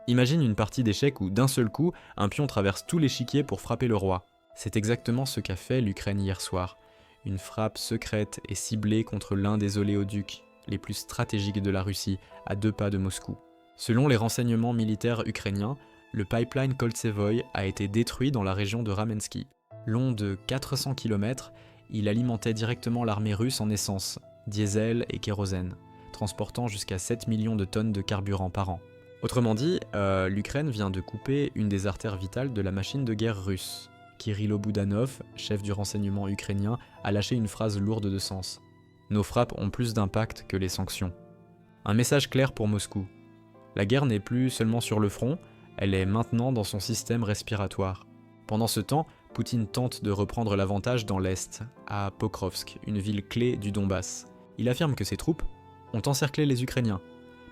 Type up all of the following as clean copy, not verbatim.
Imagine une partie d'échecs où d'un seul coup, un pion traverse tout l'échiquier pour frapper le roi. C'est exactement ce qu'a fait l'Ukraine hier soir. Une frappe secrète et ciblée contre l'un des oléoducs les plus stratégiques de la Russie, à 2 pas de Moscou. Selon les renseignements militaires ukrainiens, le pipeline Koltsevoï a été détruit dans la région de Ramensky. Long de 400 km, il alimentait directement l'armée russe en essence, diesel et kérosène, transportant jusqu'à 7 millions de tonnes de carburant par an. Autrement dit, l'Ukraine vient de couper une des artères vitales de la machine de guerre russe. Kirilo Boudanov, chef du renseignement ukrainien, a lâché une phrase lourde de sens. Nos frappes ont plus d'impact que les sanctions. Un message clair pour Moscou. La guerre n'est plus seulement sur le front, elle est maintenant dans son système respiratoire. Pendant ce temps, Poutine tente de reprendre l'avantage dans l'Est, à Pokrovsk, une ville clé du Donbass. Il affirme que ses troupes ont encerclé les Ukrainiens,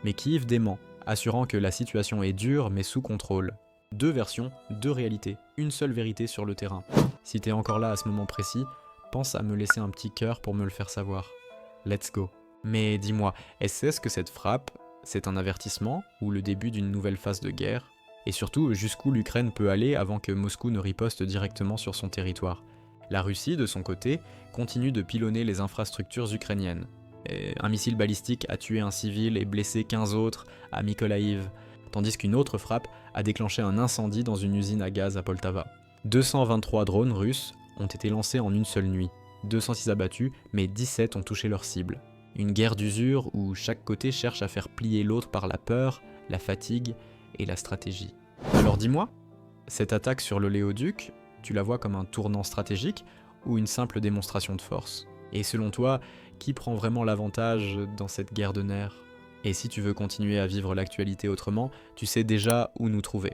mais Kiev dément, assurant que la situation est dure mais sous contrôle. 2 versions, 2 réalités, une seule vérité sur le terrain. Si t'es encore là à ce moment précis, pense à me laisser un petit cœur pour me le faire savoir. Let's go. Mais dis-moi, est-ce que cette frappe, c'est un avertissement ou le début d'une nouvelle phase de guerre? Et surtout, jusqu'où l'Ukraine peut aller avant que Moscou ne riposte directement sur son territoire? La Russie, de son côté, continue de pilonner les infrastructures ukrainiennes. Un missile balistique a tué un civil et blessé 15 autres à Mykolaïv, tandis qu'une autre frappe a déclenché un incendie dans une usine à gaz à Poltava. 223 drones russes ont été lancés en une seule nuit. 206 abattus, mais 17 ont touché leur cible. Une guerre d'usure où chaque côté cherche à faire plier l'autre par la peur, la fatigue et la stratégie. Alors dis-moi, cette attaque sur l'oléoduc, tu la vois comme un tournant stratégique ou une simple démonstration de force? Et selon toi, qui prend vraiment l'avantage dans cette guerre de nerfs? Et si tu veux continuer à vivre l'actualité autrement, tu sais déjà où nous trouver.